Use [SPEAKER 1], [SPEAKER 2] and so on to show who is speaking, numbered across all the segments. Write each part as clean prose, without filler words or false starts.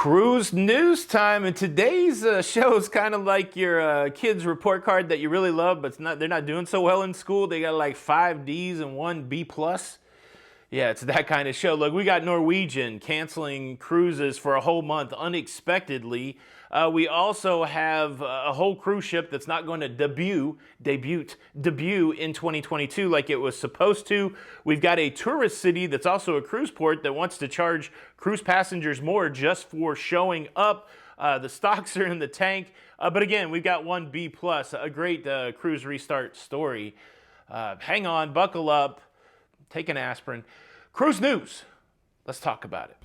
[SPEAKER 1] Cruise news time, and today's show is kind of like your kid's report card that you really love, but they're not doing so well in school. They got like 5 D's and 1 B plus. Yeah, it's that kind of show. Look, we got Norwegian canceling cruises for a whole month unexpectedly. We also have a whole cruise ship that's not going to debut in 2022 like it was supposed to. We've got a tourist city that's also a cruise port that wants to charge cruise passengers more just for showing up. The stocks are in the tank. But again, we've got 1 B plus, a great cruise restart story. Hang on, buckle up. Take an aspirin. Cruise news. Let's talk about it.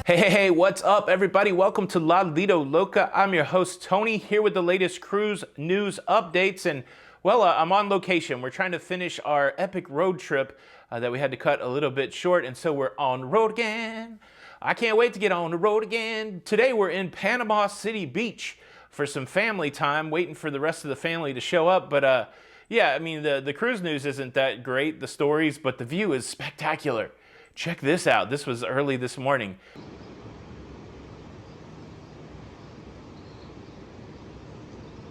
[SPEAKER 1] Hey, what's up, everybody? Welcome to La Lido Loca. I'm your host, Tony, here with the latest cruise news updates. And, well, I'm on location. We're trying to finish our epic road trip that we had to cut a little bit short, and so we're on the road again. I can't wait to get on the road again. Today, we're in Panama City Beach for some family time, waiting for the rest of the family to show up. But yeah, I mean, the cruise news isn't that great, the stories, but the view is spectacular. Check this out. This was early this morning.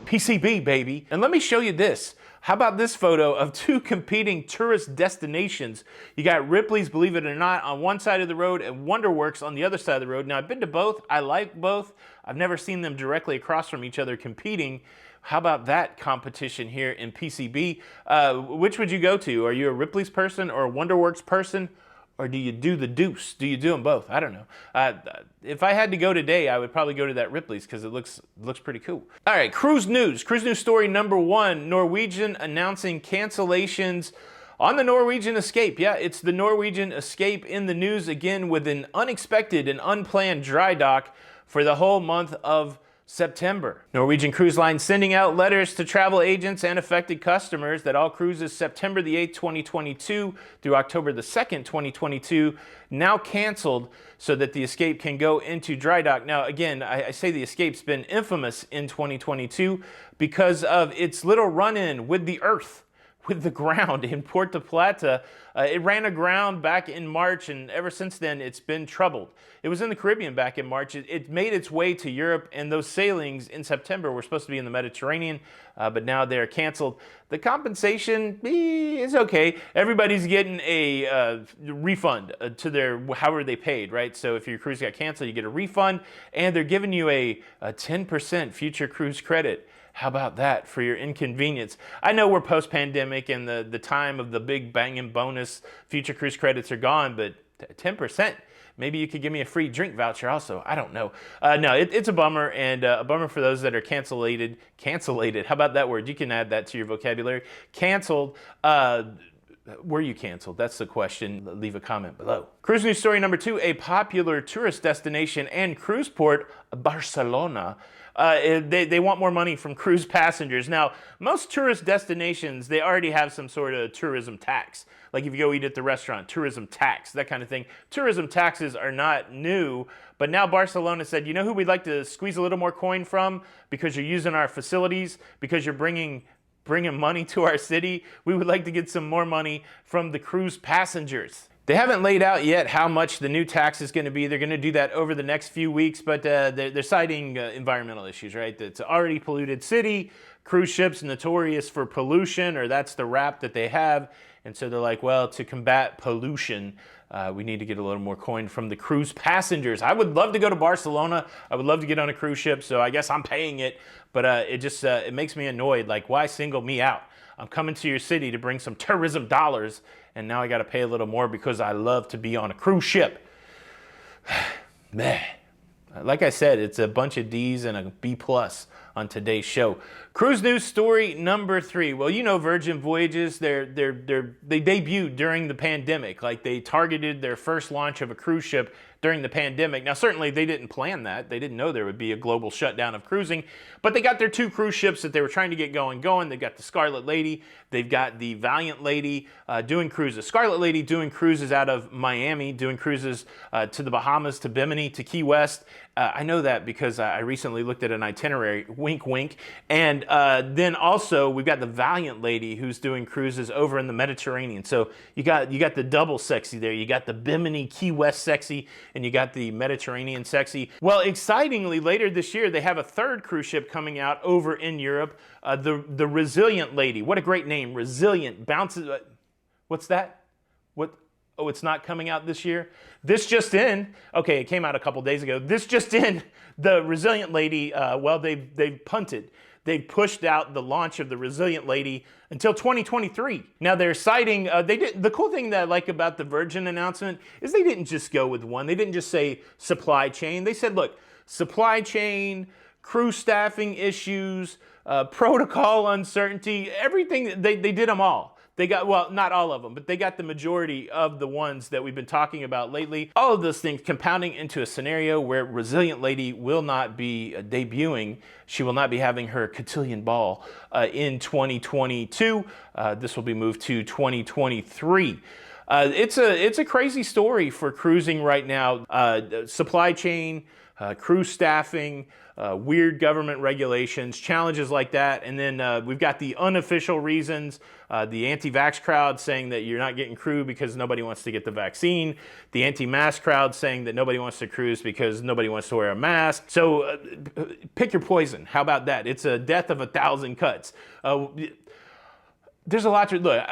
[SPEAKER 1] PCB, baby. And let me show you this. How about this photo of 2 competing tourist destinations? You got Ripley's, believe it or not, on one side of the road and WonderWorks on the other side of the road. Now, I've been to both. I like both. I've never seen them directly across from each other competing. How about that competition here in PCB? Which would you go to? Are you a Ripley's person or a WonderWorks person? Or do you do the deuce? Do you do them both? I don't know. If I had to go today, I would probably go to that Ripley's because it looks pretty cool. All right, cruise news. Cruise news story number 1, Norwegian announcing cancellations on the Norwegian Escape. Yeah, it's the Norwegian Escape in the news again with an unexpected and unplanned dry dock for the whole month of September. Norwegian Cruise Line sending out letters to travel agents and affected customers that all cruises September the 8th, 2022 through October the 2nd, 2022 now canceled so that the Escape can go into dry dock. Now, again, I say the Escape's been infamous in 2022 because of its little run-in with the earth, with the ground in Puerto Plata. It ran aground back in March, and ever since then, it's been troubled. It was in the Caribbean back in March. It made its way to Europe, and those sailings in September were supposed to be in the Mediterranean, but now they're canceled. The compensation is okay. Everybody's getting a refund to their however they paid, right? So if your cruise got canceled, you get a refund, and they're giving you a 10% future cruise credit. How about that for your inconvenience? I know we're post-pandemic and the time of the big banging bonus future cruise credits are gone, but 10%. Maybe you could give me a free drink voucher also. I don't know. No, it's a bummer, and a bummer for those that are cancellated. How about that word? You can add that to your vocabulary. Canceled. Were you canceled? That's the question. Leave a comment below. Cruise news story number 2, a popular tourist destination and cruise port, Barcelona. They want more money from cruise passengers. Now, most tourist destinations, they already have some sort of tourism tax. Like if you go eat at the restaurant, tourism tax, that kind of thing. Tourism taxes are not new, but now Barcelona said, you know who we'd like to squeeze a little more coin from because you're using our facilities, because you're bringing money to our city? We would like to get some more money from the cruise passengers. They haven't laid out yet how much the new tax is going to be. They're going to do that over the next few weeks, but they're citing environmental issues, right? It's an already polluted city. Cruise ships notorious for pollution, or that's the rap that they have. And so they're like, well, to combat pollution, we need to get a little more coin from the cruise passengers. I would love to go to Barcelona. I would love to get on a cruise ship, so I guess I'm paying it. But it makes me annoyed. Like, why single me out? I'm coming to your city to bring some tourism dollars, and now I got to pay a little more because I love to be on a cruise ship. Meh. Like I said, it's a bunch of D's and a B plus on today's show. Cruise news story number 3. Well, you know Virgin Voyages, they debuted during the pandemic. Like, they targeted their first launch of a cruise ship during the pandemic. Now, certainly they didn't plan that. They didn't know there would be a global shutdown of cruising, but they got their 2 cruise ships that they were trying to get going. They've got the Scarlet Lady. They've got the Valiant Lady doing cruises. Scarlet Lady doing cruises out of Miami, doing cruises to the Bahamas, to Bimini, to Key West. I know that because I recently looked at an itinerary. wink, wink. And then also we've got the Valiant lady who's doing cruises over in the Mediterranean. So you got the double sexy there. You got the Bimini Key West sexy, and you got the Mediterranean sexy. Well, excitingly, later this year they have a third cruise ship coming out over in Europe, the Resilient lady. What a great name, Resilient. Bounces. What's that? What? Oh, it's not coming out this year? This just in, okay, it came out a couple days ago. This just in, the Resilient lady, well, they've punted. They've pushed out the launch of the Resilient lady until 2023. Now they're citing, the cool thing that I like about the Virgin announcement is they didn't just go with one. They didn't just say supply chain. They said, look, supply chain, crew staffing issues, protocol uncertainty, everything, they did them all. They got, well, not all of them, but they got the majority of the ones that we've been talking about lately. All of those things compounding into a scenario where Resilient Lady will not be debuting. She will not be having her cotillion ball in 2022. This will be moved to 2023. It's a crazy story for cruising right now. Supply chain, crew staffing, weird government regulations, challenges like that. And then we've got the unofficial reasons, the anti-vax crowd saying that you're not getting crew because nobody wants to get the vaccine, the anti-mask crowd saying that nobody wants to cruise because nobody wants to wear a mask. So pick your poison. How about that? It's a death of 1,000 cuts. There's a lot to look.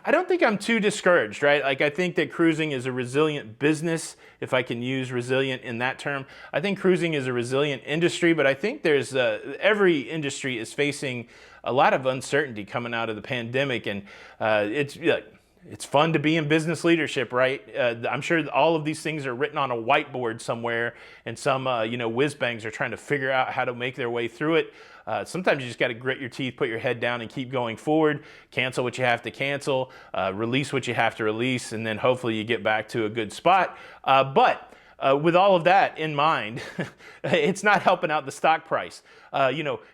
[SPEAKER 1] I don't think I'm too discouraged, right? Like, I think that cruising is a resilient business, if I can use resilient in that term. I think cruising is a resilient industry, but I think there's every industry is facing a lot of uncertainty coming out of the pandemic, and it's fun to be in business leadership, right? I'm sure all of these things are written on a whiteboard somewhere, and some whiz-bangs are trying to figure out how to make their way through it. Sometimes you just got to grit your teeth, put your head down, and keep going forward. Cancel what you have to cancel, release what you have to release, and then hopefully you get back to a good spot. But with all of that in mind, it's not helping out the stock price.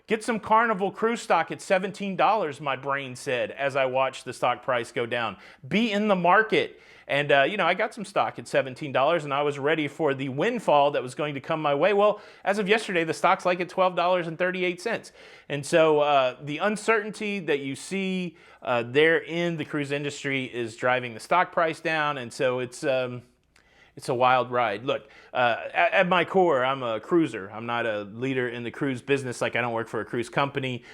[SPEAKER 1] Get some Carnival cruise stock at $17, my brain said as I watched the stock price go down. Be in the market. And, I got some stock at $17 and I was ready for the windfall that was going to come my way. Well, as of yesterday, the stock's like at $12.38. And so the uncertainty that you see there in the cruise industry is driving the stock price down. And so it's a wild ride. Look, at my core, I'm a cruiser. I'm not a leader in the cruise business. Like, I don't work for a cruise company.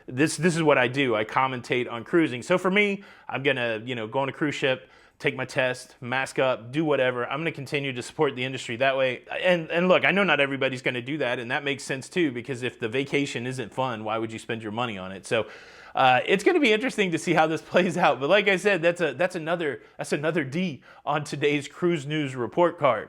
[SPEAKER 1] This is what I do. I commentate on cruising. So for me, I'm gonna, go on a cruise ship, take my test, mask up, do whatever. I'm gonna continue to support the industry that way. And look, I know not everybody's gonna do that, and that makes sense too, because if the vacation isn't fun, why would you spend your money on it? So it's going to be interesting to see how this plays out. But like I said, that's another D on today's Cruise News report card.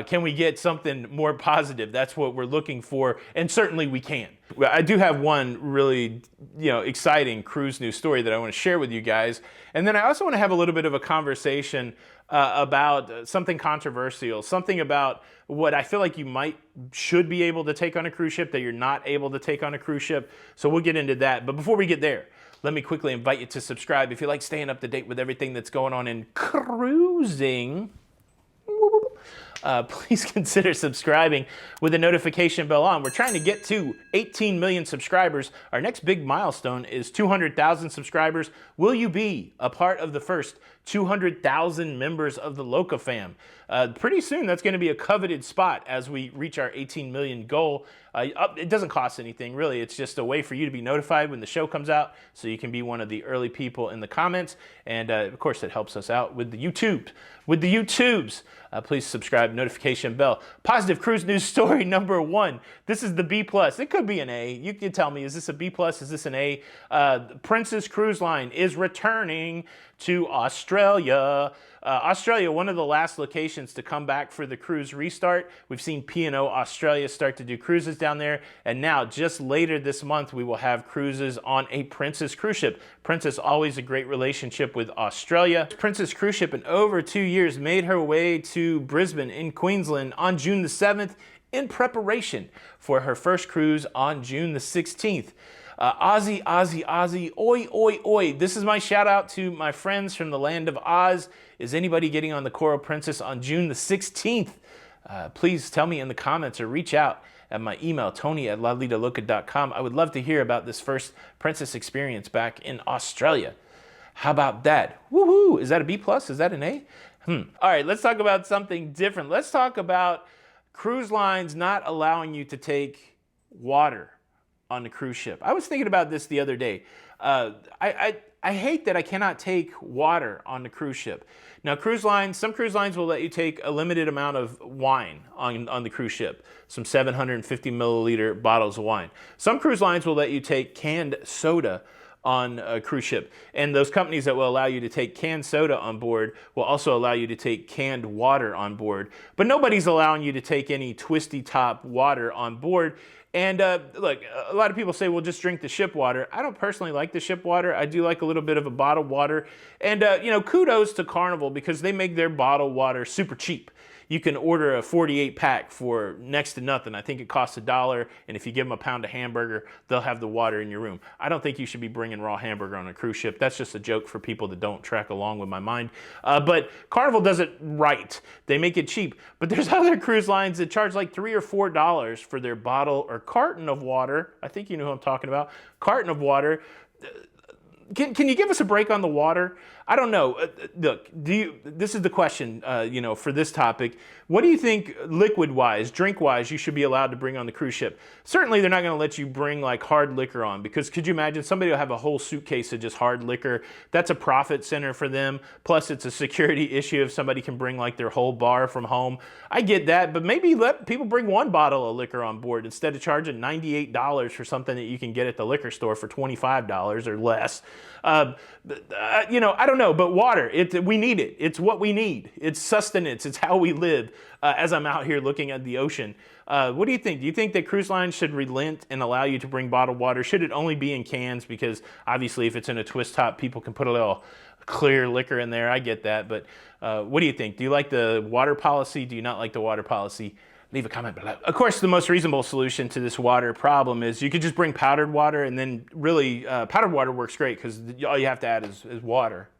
[SPEAKER 1] Can we get something more positive? That's what we're looking for, and certainly we can. I do have one really, exciting cruise news story that I want to share with you guys, and then I also want to have a little bit of a conversation about something controversial, something about what I feel like you should be able to take on a cruise ship that you're not able to take on a cruise ship. So we'll get into that. But before we get there, let me quickly invite you to subscribe if you like staying up to date with everything that's going on in cruising. Please consider subscribing with the notification bell on. We're trying to get to 18 million subscribers. Our next big milestone is 200,000 subscribers. Will you be a part of the first 200,000 members of the Loca fam? Pretty soon, that's going to be a coveted spot as we reach our 18 million goal. It doesn't cost anything, really. It's just a way for you to be notified when the show comes out, so you can be one of the early people in the comments. And of course, it helps us out with the YouTube. With the YouTubes, please subscribe, notification bell. Positive cruise news story number 1. This is the B+. It could be an A. You can tell me, is this a B+? Is this an A? Princess Cruise Line is returning to Australia. Australia, one of the last locations to come back for the cruise restart. We've seen P&O Australia start to do cruises down there, and now just later this month we will have cruises on a Princess cruise ship. Princess, always a great relationship with Australia. Princess cruise ship in over 2 years made her way to Brisbane in Queensland on June the 7th in preparation for her first cruise on June the 16th. Aussie, Aussie, Aussie, oi, oi, oi. This is my shout out to my friends from the land of Oz. Is anybody getting on the Coral Princess on June the 16th? Please tell me in the comments or reach out at my email, tony@lalidaloca.com. I would love to hear about this first Princess experience back in Australia. How about that? Woohoo! Is that a B plus? Is that an A? All right, let's talk about something different. Let's talk about cruise lines not allowing you to take water on the cruise ship. I was thinking about this the other day. I hate that I cannot take water on the cruise ship. Now, some cruise lines will let you take a limited amount of wine on the cruise ship, some 750 milliliter bottles of wine. Some cruise lines will let you take canned soda on a cruise ship. And those companies that will allow you to take canned soda on board will also allow you to take canned water on board. But nobody's allowing you to take any twisty top water on board. And look, a lot of people say, well, just drink the ship water. I don't personally like the ship water. I do like a little bit of a bottled water. And, kudos to Carnival because they make their bottled water super cheap. You can order a 48 pack for next to nothing. I think it costs $1, and if you give them a pound of hamburger, they'll have the water in your room. I don't think you should be bringing raw hamburger on a cruise ship. That's just a joke for people that don't track along with my mind. But Carnival does it right. They make it cheap. But there's other cruise lines that charge like $3 or $4 for their bottle or carton of water. I think you know who I'm talking about. Carton of water. Can you give us a break on the water? I don't know. Look, this is the question, for this topic. What do you think liquid-wise, drink-wise, you should be allowed to bring on the cruise ship? Certainly, they're not going to let you bring like hard liquor on because could you imagine somebody will have a whole suitcase of just hard liquor? That's a profit center for them. Plus, it's a security issue if somebody can bring like their whole bar from home. I get that, but maybe let people bring one bottle of liquor on board instead of charging $98 for something that you can get at the liquor store for $25 or less. I don't know, but water, we need it. It's what we need. It's sustenance. It's how we live as I'm out here looking at the ocean. What do you think? Do you think that cruise lines should relent and allow you to bring bottled water? Should it only be in cans? Because obviously if it's in a twist top, people can put a little clear liquor in there. I get that. But what do you think? Do you like the water policy? Do you not like the water policy? Leave a comment below. Of course, the most reasonable solution to this water problem is you could just bring powdered water, and then really powdered water works great because all you have to add is water.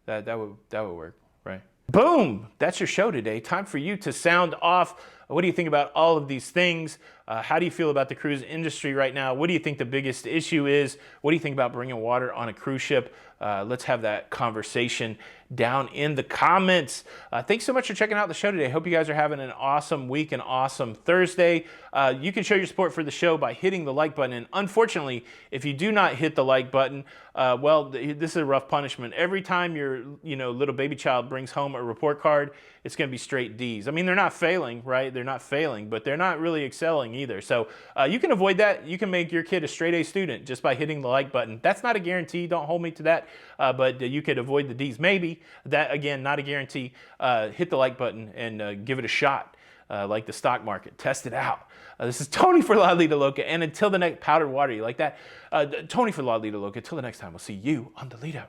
[SPEAKER 1] That would work, right? Boom! That's your show today. Time for you to sound off. What do you think about all of these things? How do you feel about the cruise industry right now? What do you think the biggest issue is? What do you think about bringing water on a cruise ship? Let's have that conversation down in the comments. Thanks so much for checking out the show today. Hope you guys are having an awesome week, an awesome Thursday. You can show your support for the show by hitting the like button. And unfortunately, if you do not hit the like button, this is a rough punishment. Every time your little baby child brings home a report card, it's going to be straight D's. I mean, they're not failing, right? They're not failing, but they're not really excelling either. So you can avoid that. You can make your kid a straight A student just by hitting the like button. That's not a guarantee. Don't hold me to that. But you could avoid the D's. Maybe. That, again, not a guarantee. Hit the like button and give it a shot. Like the stock market. Test it out. This is Tony for La Lida Loca. And until the next powdered water, you like that? Tony for La Lida Loca. Until the next time, we'll see you on the Lido.